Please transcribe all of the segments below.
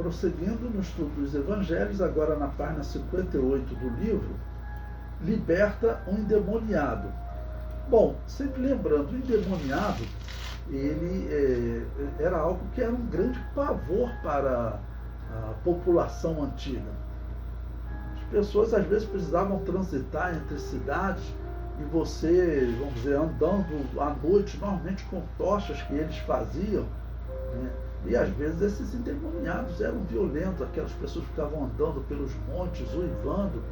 prosseguindo no estudo dos evangelhos, agora na página 58 do livro, liberta um endemoniado. Bom, sempre lembrando, o endemoniado, ele era algo que era um grande pavor para a população antiga. As pessoas às vezes precisavam transitar entre cidades e você, vamos dizer, andando à noite, normalmente com tochas que eles faziam, né? E às vezes esses endemoniados eram violentos, aquelas pessoas ficavam andando pelos montes, uivando.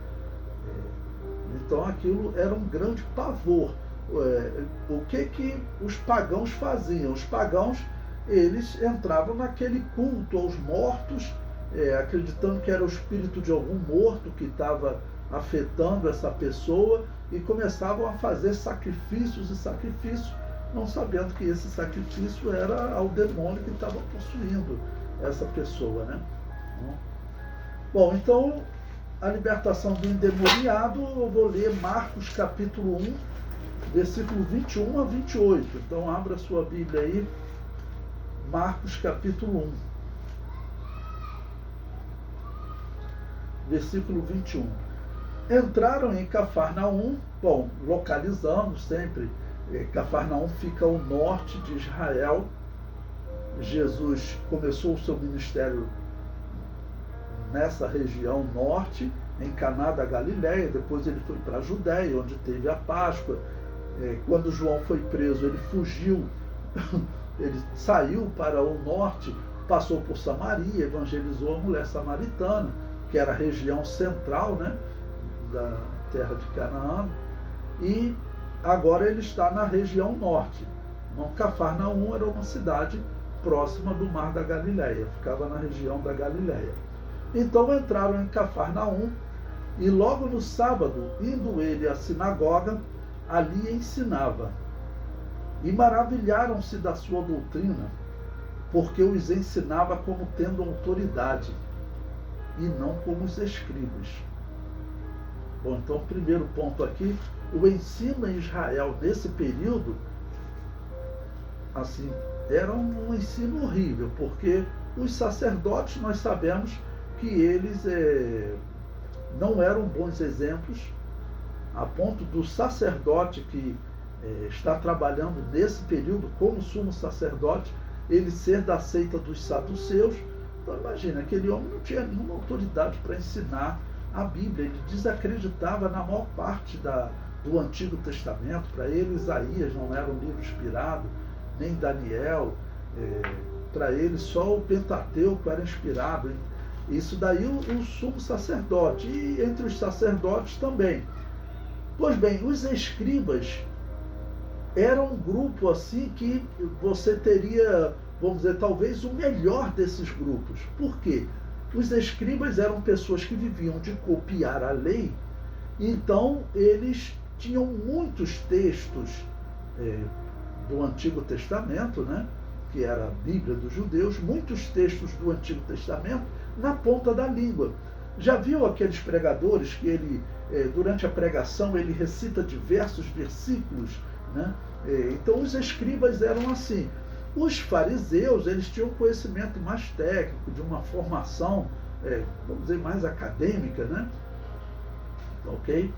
Então aquilo era um grande pavor. O que os pagãos faziam? Os pagãos, eles entravam naquele culto aos mortos, acreditando que era o espírito de algum morto que estava afetando essa pessoa, e começavam a fazer sacrifícios e sacrifícios, não sabendo que esse sacrifício era ao demônio que estava possuindo essa pessoa, né? Bom, então, a libertação do endemoniado, eu vou ler Marcos capítulo 1, versículo 21 a 28. Então, abra a sua Bíblia aí, Marcos capítulo 1, versículo 21. Entraram em Cafarnaum, bom, localizando sempre, Cafarnaum fica ao norte de Israel. Jesus começou o seu ministério nessa região norte, em Caná da Galileia, depois ele foi para a Judéia, onde teve a Páscoa. Quando João foi preso, ele fugiu, ele saiu para o norte, passou por Samaria, evangelizou a mulher samaritana, que era a região central, né, da terra de Canaã, e agora ele está na região norte. Cafarnaum era uma cidade próxima do mar da Galileia, ficava na região da Galileia. Então entraram em Cafarnaum, e logo no sábado, indo ele à sinagoga, ali ensinava. E maravilharam-se da sua doutrina, porque os ensinava como tendo autoridade, e não como os escribas. Bom, então o primeiro ponto aqui, o ensino em Israel nesse período, assim, era um ensino horrível, porque os sacerdotes, nós sabemos que eles não eram bons exemplos, a ponto do sacerdote que está trabalhando nesse período como sumo sacerdote, ele ser da seita dos saduceus. Então imagina, aquele homem não tinha nenhuma autoridade para ensinar a Bíblia, ele desacreditava na maior parte do Antigo Testamento. Para ele, Isaías não era um livro inspirado, nem Daniel, para ele só o Pentateuco era inspirado. Isso daí o sumo sacerdote, e entre os sacerdotes também. Pois bem, os escribas eram um grupo assim que você teria, vamos dizer, talvez o melhor desses grupos. Por quê? Os escribas eram pessoas que viviam de copiar a lei, então eles tinham muitos textos do Antigo Testamento, né, que era a Bíblia dos judeus, muitos textos do Antigo Testamento na ponta da língua. Já viu aqueles pregadores que ele, durante a pregação, ele recita diversos versículos, né? Então os escribas eram assim. Os fariseus, eles tinham um conhecimento mais técnico, de uma formação, vamos dizer, mais acadêmica, né? Ok?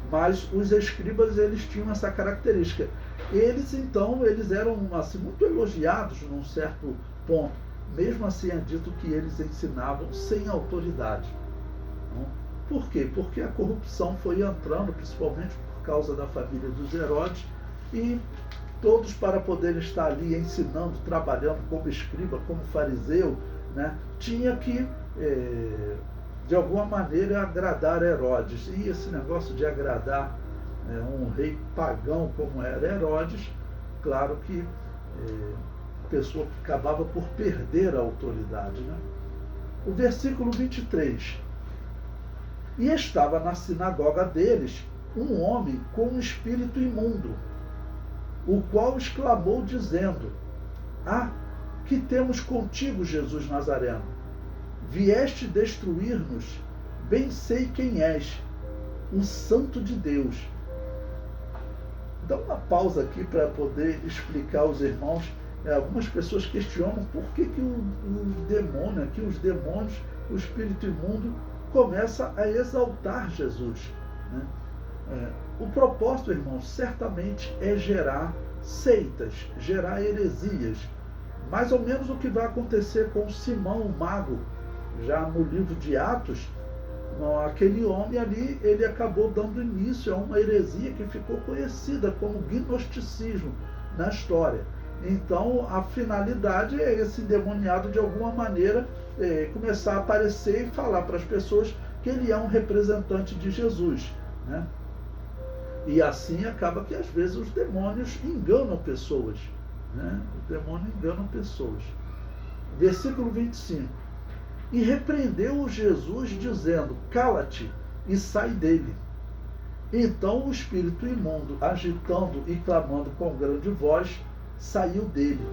Mas os escribas, eles tinham essa característica. Eles, então, eles eram assim, muito elogiados num certo ponto. Mesmo assim, é dito que eles ensinavam sem autoridade. Não? Por quê? Porque a corrupção foi entrando, principalmente por causa da família dos Herodes, e todos, para poderem estar ali ensinando, trabalhando como escriba, como fariseu, né, tinha que, de alguma maneira, agradar Herodes. E esse negócio de agradar um rei pagão como era Herodes, claro que a pessoa acabava por perder a autoridade, né? O versículo 23. E estava na sinagoga deles um homem com um espírito imundo, o qual exclamou dizendo: Ah, que temos contigo, Jesus Nazareno? Vieste destruir-nos? Bem sei quem és, o Santo de Deus. Dá uma pausa aqui para poder explicar aos irmãos algumas pessoas questionam por que o demônio, aqui os demônios, o espírito imundo, começa a exaltar Jesus, né? O propósito, irmãos, certamente é gerar seitas, gerar heresias. Mais ou menos o que vai acontecer com Simão, o mago, já no livro de Atos. Aquele homem ali, ele acabou dando início a uma heresia que ficou conhecida como gnosticismo na história. Então, a finalidade é esse endemoniado, de alguma maneira, começar a aparecer e falar para as pessoas que ele é um representante de Jesus, né? E assim acaba que, às vezes, os demônios enganam pessoas, né? O demônio engana pessoas. Versículo 25. E repreendeu-o Jesus, dizendo: cala-te e sai dele. Então o espírito imundo, agitando e clamando com grande voz, saiu dele.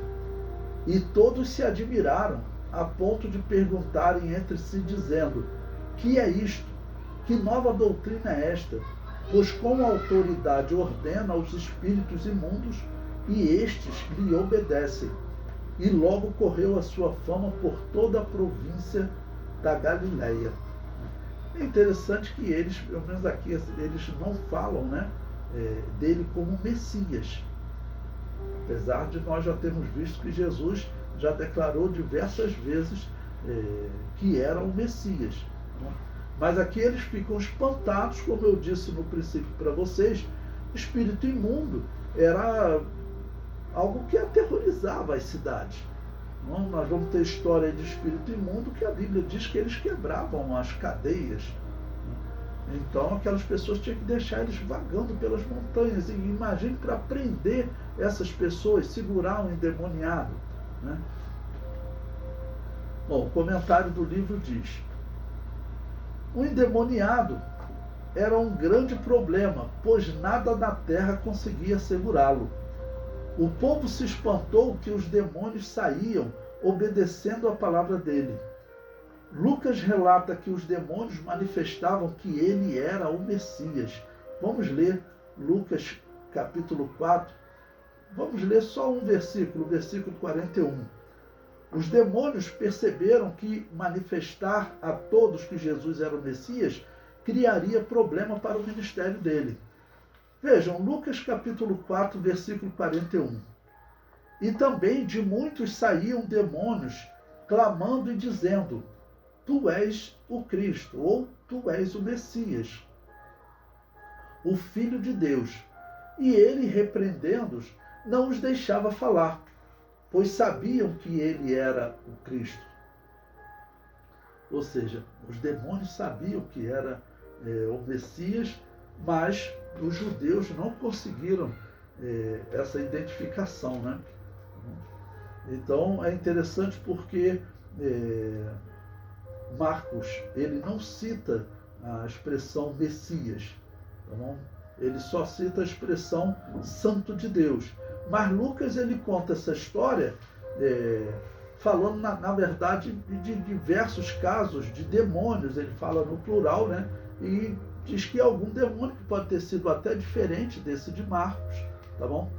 E todos se admiraram, a ponto de perguntarem entre si, dizendo: que é isto? Que nova doutrina é esta? Pois com autoridade ordena aos espíritos imundos, e estes lhe obedecem. E logo correu a sua fama por toda a província da Galileia. É interessante que eles, pelo menos aqui, eles não falam, né, dele como Messias. Apesar de nós já termos visto que Jesus já declarou diversas vezes que era o Messias, né? Mas aqui eles ficam espantados, como eu disse no princípio para vocês. Espírito imundo era algo que aterrorizava as cidades. Não, nós vamos ter história de espírito imundo que a Bíblia diz que eles quebravam as cadeias. Então aquelas pessoas tinham que deixar eles vagando pelas montanhas. E imagine para prender essas pessoas, segurar um endemoniado, né? Bom, o comentário do livro diz: o endemoniado era um grande problema, pois nada na terra conseguia segurá-lo. O povo se espantou que os demônios saíam obedecendo a palavra dele. Lucas relata que os demônios manifestavam que ele era o Messias. Vamos ler Lucas capítulo 4. Vamos ler só um versículo, versículo 41. Os demônios perceberam que manifestar a todos que Jesus era o Messias criaria problema para o ministério dele. Vejam, Lucas capítulo 4, versículo 41. E também de muitos saíam demônios, clamando e dizendo: tu és o Cristo, ou tu és o Messias, o Filho de Deus. E ele, repreendendo-os, não os deixava falar, pois sabiam que ele era o Cristo. Ou seja, os demônios sabiam que era o Messias, mas os judeus não conseguiram essa identificação, né? Então é interessante porque Marcos, ele não cita a expressão Messias, tá bom? Ele só cita a expressão Santo de Deus. Mas Lucas, ele conta essa história falando, na verdade, de diversos casos de demônios. Ele fala no plural, né? E diz que algum demônio, que pode ter sido até diferente desse de Marcos, tá bom?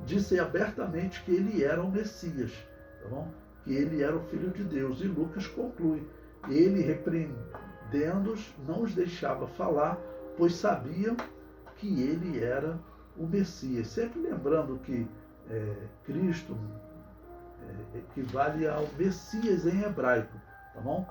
Disse abertamente que ele era o Messias, tá bom? Que ele era o Filho de Deus. E Lucas conclui: ele, repreendendo-os, não os deixava falar, pois sabiam que ele era o Messias. Sempre lembrando que Cristo equivale ao Messias em hebraico, tá bom?